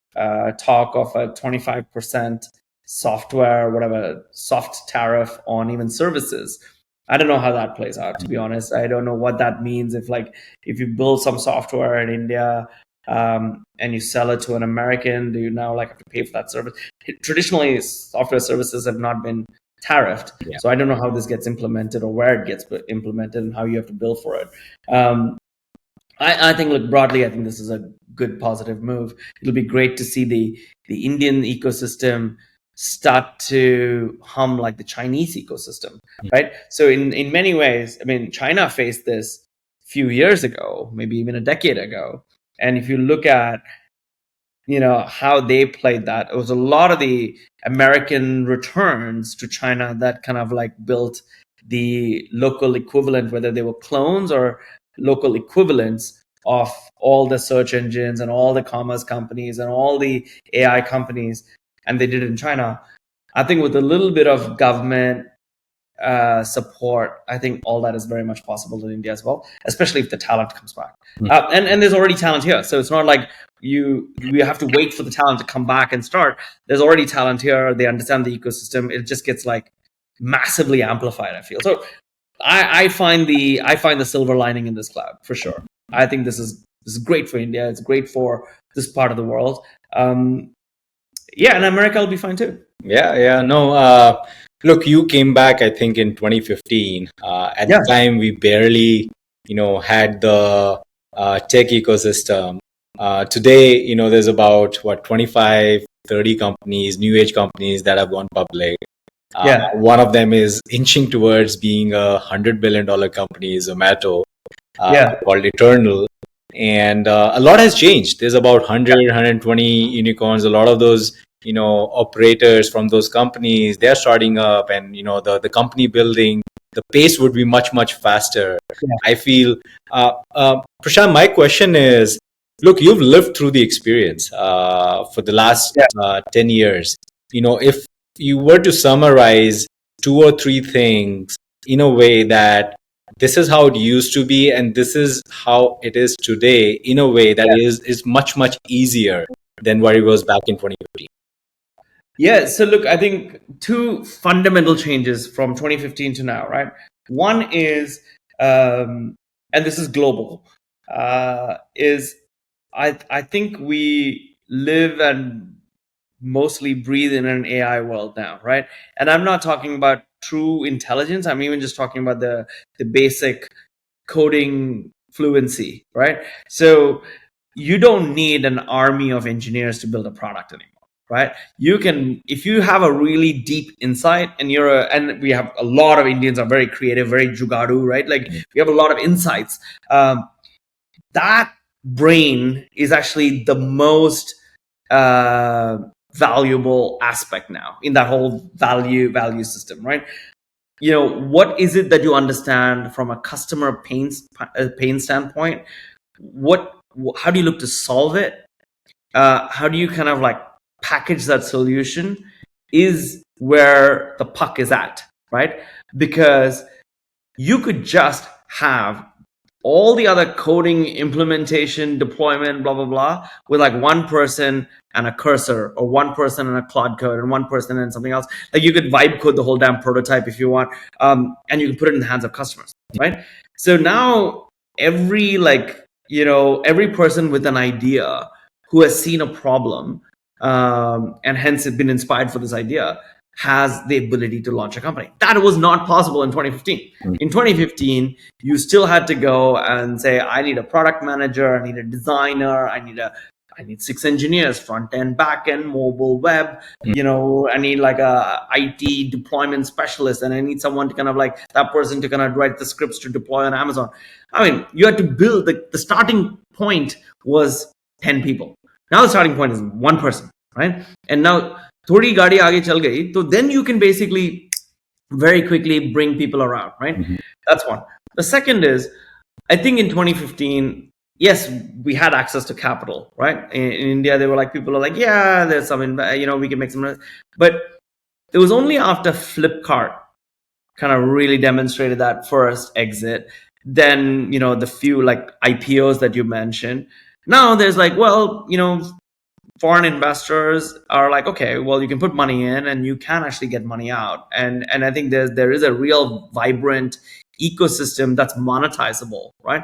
talk of a 25% software, whatever, soft tariff on even services. I don't know how that plays out, to be honest. I don't know what that means. If you build some software in India, and you sell it to an American, do you now like have to pay for that service? Traditionally, software services have not been tariffed. Yeah. So I don't know how this gets implemented or where it gets implemented and how you have to bill for it. I think, look, broadly, I think this is a good positive move. It'll be great to see the Indian ecosystem start to hum like the Chinese ecosystem, right? So in many ways, I mean, China faced this a few years ago, maybe even a decade ago. And if you look at, how they played that, it was a lot of the American returns to China that kind of like built the local equivalent, whether they were clones or local equivalents of all the search engines and all the commerce companies and all the AI companies, and they did it in China. I think with a little bit of government support, I think all that is very much possible in India as well, especially if the talent comes back. And there's already talent here, so it's not like we have to wait for the talent to come back and start. There's already talent here. They understand the ecosystem. It just gets like massively amplified, I feel. So I find the silver lining in this cloud for sure. I think this is great for India. It's great for this part of the world. And America will be fine too. Yeah. No, look, you came back, I think, in 2015. At the time, we barely, had the tech ecosystem. Today, there's about 25, 30 companies, new age companies that have gone public. One of them is inching towards being $100 billion company, Zomato, called Eternal. And a lot has changed. There's about 100, 120 unicorns. A lot of those, operators from those companies, they're starting up, and, the company building, the pace would be much, much faster. I feel, Prashanth, my question is, look, you've lived through the experience for the last 10 years. If you were to summarize 2 or 3 things in a way that this is how it used to be and this is how it is today, in a way that is much, much easier than what it was back in 2015. Yeah, so look, I think 2 fundamental changes from 2015 to now, right? One is, and this is global, is I think we live and mostly breathe in an AI world now, right? And I'm not talking about true intelligence. I'm even just talking about the basic coding fluency, right? So you don't need an army of engineers to build a product anymore, right? You can, if you have a really deep insight, and and we have a lot of Indians are very creative, very jugadu, right? Like we have a lot of insights. That brain is actually the most valuable aspect now in that whole value system, right? What is it that you understand from a customer pain standpoint? How do you look to solve it? How do you kind of like package that solution is where the puck is at, right? Because you could just have all the other coding, implementation, deployment, blah, blah, blah, with like one person and a cursor, or one person and a Claude code, and one person and something else. Like you could vibe code the whole damn prototype if you want, and you can put it in the hands of customers, right? So now every person with an idea who has seen a problem, and hence has been inspired for this idea, has the ability to launch a company. That was not possible in 2015. In 2015, you still had to go and say, I need a product manager, I need a designer, I need 6 engineers, front end, back end, mobile, web, I need like a IT deployment specialist, and I need someone to kind of like that person to kind of write the scripts to deploy on Amazon. I mean, you had to build the starting point was 10 people. Now the starting point is 1 person, right? And now thodi gaadi aage chal gayi, so then you can basically very quickly bring people around, right? That's one. The second is, I think in 2015, yes, we had access to capital, right? In India, they were like, people are like, yeah, there's some, we can make some money. But it was only after Flipkart kind of really demonstrated that first exit, then, the few like IPOs that you mentioned. Now there's like, well, foreign investors are like, okay, well, you can put money in and you can actually get money out. And I think there is a real vibrant ecosystem that's monetizable, right?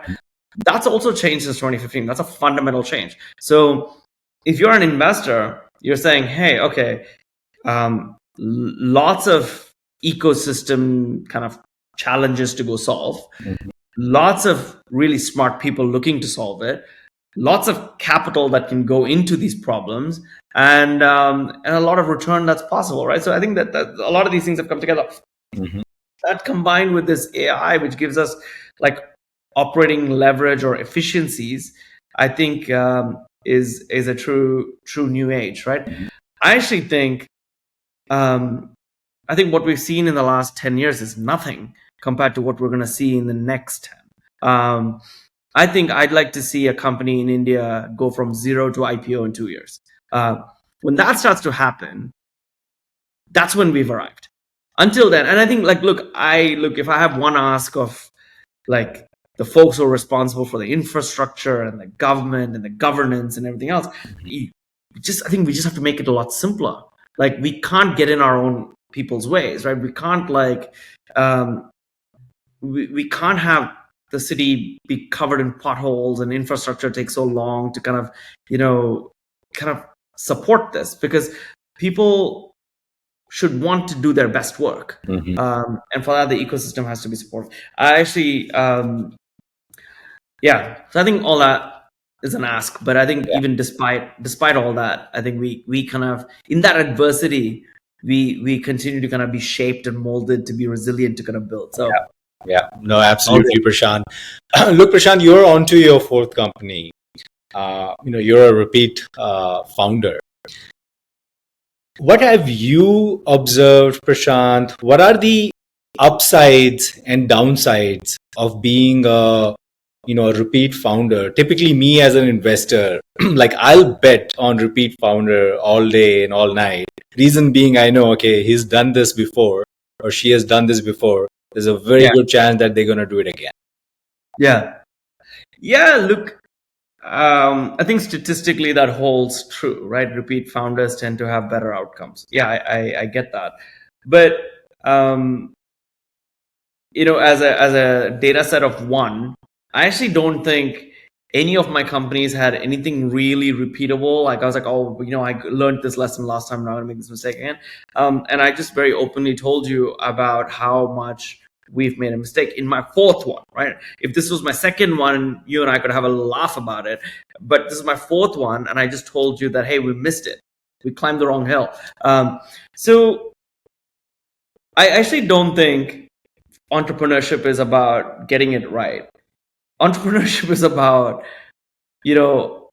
That's also changed since 2015. That's a fundamental change. So if you're an investor, you're saying, hey, okay, lots of ecosystem kind of challenges to go solve, lots of really smart people looking to solve it, lots of capital that can go into these problems, and a lot of return that's possible, right? So I think that a lot of these things have come together. That combined with this AI, which gives us like operating leverage or efficiencies, I think is a true new age, right? I actually think what we've seen in the last 10 years is nothing compared to what we're going to see in the next 10. I think I'd like to see a company in India go from zero to IPO in 2 years. When that starts to happen, that's when we've arrived. Until then, and I think look, if I have one ask of like the folks who are responsible for the infrastructure and the government and the governance and everything else, I think we just have to make it a lot simpler. Like, we can't get in our own people's ways, right? We can't we can't have the city be covered in potholes and infrastructure take so long to kind of support this, because people should want to do their best work. And for that, the ecosystem has to be supportive. I actually, so I think all that is an ask, but I think even despite all that, I think we kind of, in that adversity, we continue to kind of be shaped and molded to be resilient to kind of build. So no, absolutely, Prashanth. Look, Prashanth, you're onto your fourth company. You're a repeat founder. What have you observed, Prashanth? What are the upsides and downsides of being a repeat founder? Typically, me as an investor, like, I'll bet on repeat founder all day and all night. Reason being, I know, okay, he's done this before or she has done this before. There's a very good chance that they're going to do it again. Look, I think statistically that holds true, right? Repeat founders tend to have better outcomes. I get that. But, as a data set of one, I actually don't think any of my companies had anything really repeatable. Like, I was like, oh, I learned this lesson last time, I'm not going to make this mistake again. And I just very openly told you about how much we've made a mistake in my fourth one, right? If this was my second one, you and I could have a laugh about it. But this is my fourth one, and I just told you that, hey, we missed it. We climbed the wrong hill. So I actually don't think entrepreneurship is about getting it right. Entrepreneurship is about,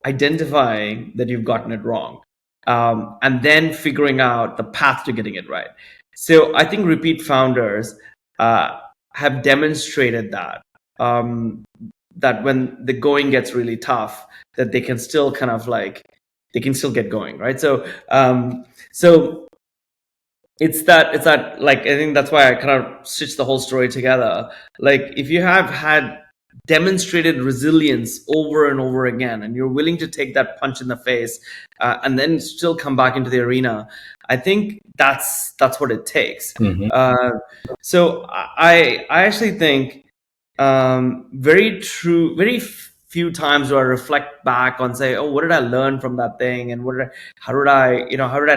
identifying that you've gotten it wrong, and then figuring out the path to getting it right. So I think repeat founders have demonstrated that when the going gets really tough, that they can still kind of they can still get going, right? So it's that I think that's why I kind of stitched the whole story together. Like, if you have had demonstrated resilience over and over again, and you're willing to take that punch in the face and then still come back into the arena, I think that's what it takes. So I actually think very few times do I reflect back on, say, oh, what did I learn from that thing, and how did I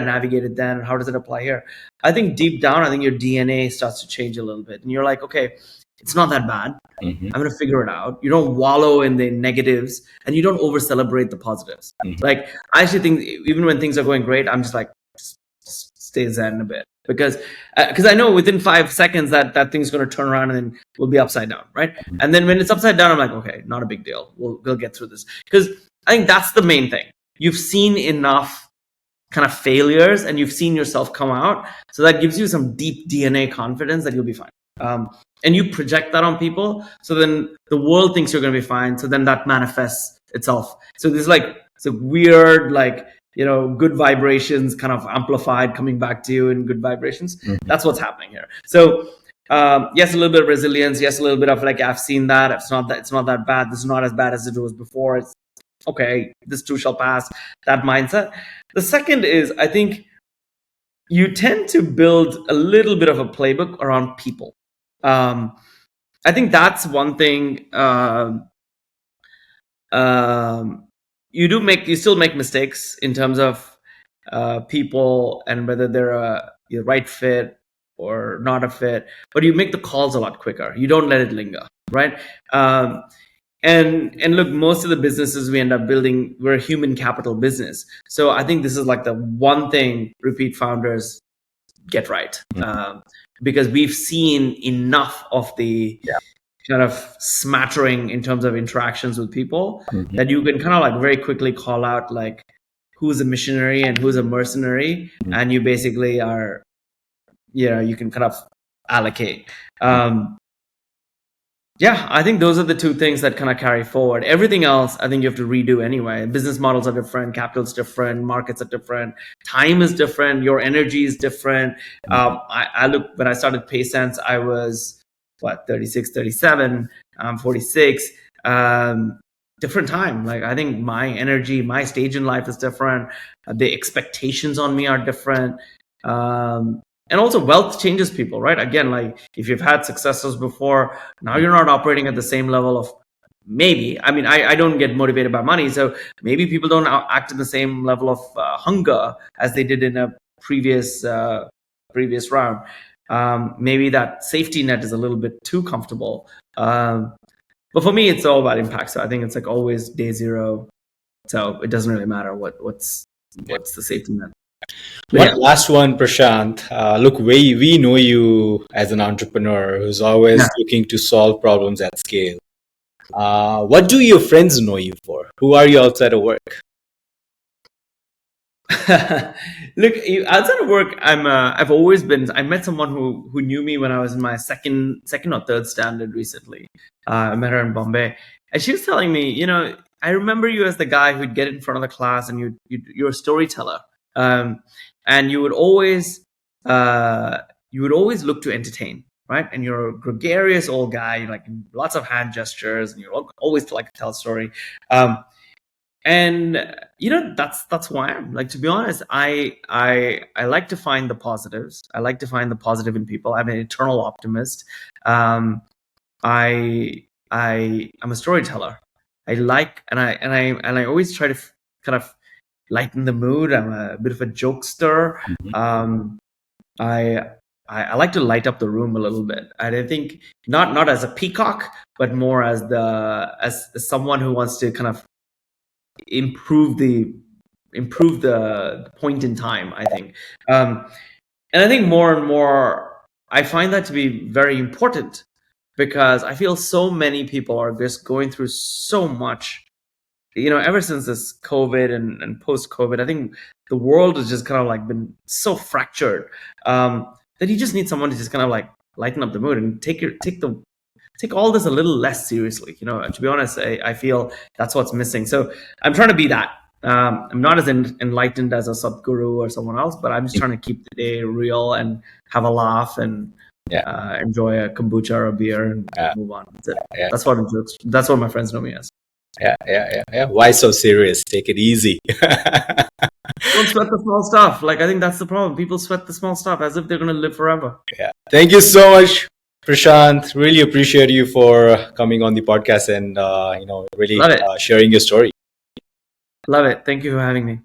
navigate it then, and how does it apply here? I think deep down, I think your DNA starts to change a little bit, and you're like, okay, it's not that bad. I'm going to figure it out. You don't wallow in the negatives, and you don't over celebrate the positives. Like, I actually think even when things are going great, I'm just like, just stay zen a bit, because I know within 5 seconds that thing's going to turn around and then we'll be upside down, right? And then when it's upside down, I'm like, okay, not a big deal. We'll get through this, because I think that's the main thing. You've seen enough kind of failures, and you've seen yourself come out, so that gives you some deep DNA confidence that you'll be fine. and you project that on people, so then the world thinks you're going to be fine, so then that manifests itself. So there's like it's a weird, like, good vibrations kind of amplified coming back to you in good vibrations. That's what's happening here. So yes, a little bit of resilience, yes, a little bit of like, I've seen that, it's not that bad, this is not as bad as it was before, it's okay, this too shall pass, that mindset. The second is, I think you tend to build a little bit of a playbook around people. I think that's one thing. You still make mistakes in terms of people and whether they're a right fit or not a fit, but you make the calls a lot quicker. You don't let it linger, right? And look, most of the businesses we end up building, we're a human capital business. So I think this is like the one thing repeat founders get right, because we've seen enough of the kind of smattering in terms of interactions with people that you can kind of like very quickly call out like who's a missionary and who's a mercenary, and you basically are, you can kind of allocate. I think those are the two things that kind of carry forward. Everything else, I think you have to redo anyway. Business models are different, capital's different, markets are different, time is different, your energy is different. I look, when I started PaySense, I was 36, 37, 46. Different time. Like, I think my energy, my stage in life is different. The expectations on me are different. And also wealth changes people, right? Again, like if you've had successes before, now you're not operating at the same level of I don't get motivated by money. So maybe people don't act in the same level of hunger as they did in a previous round. Maybe that safety net is a little bit too comfortable. But for me, it's all about impact. So I think it's like always day zero. So it doesn't really matter what's the safety net. Last one, Prashanth. Look, we know you as an entrepreneur who's always looking to solve problems at scale. What do your friends know you for? Who are you outside of work? Look, outside of work, I've always been. I met someone who knew me when I was in my second or third standard recently. I met her in Bombay, and she was telling me, I remember you as the guy who'd get in front of the class and you're a storyteller. And you would always look to entertain, right? And you're a gregarious old guy, like lots of hand gestures, and you always like to tell a story. And that's who I am. Like, to be honest, I like to find the positives. I like to find the positive in people. I'm an eternal optimist. I'm a storyteller. I like, and I always try to kind of lighten the mood. I'm a bit of a jokester. I like to light up the room a little bit. And I think not as a peacock, but more as someone who wants to kind of improve the point in time, I think. And I think more and more I find that to be very important, because I feel so many people are just going through so much. Ever since this COVID and post-COVID, I think the world has just kind of like been so fractured that you just need someone to just kind of like lighten up the mood and take all this a little less seriously. To be honest, I feel that's what's missing. So I'm trying to be that. I'm not as enlightened as a Sadhguru or someone else, but I'm just trying to keep the day real and have a laugh and enjoy a kombucha or a beer and move on. That's it. That's what my friends know me as. Yeah. Why so serious? Take it easy. Don't sweat the small stuff. Like, I think that's the problem. People sweat the small stuff as if they're going to live forever. Yeah. Thank you so much, Prashanth. Really appreciate you for coming on the podcast and really sharing your story. Love it. Thank you for having me.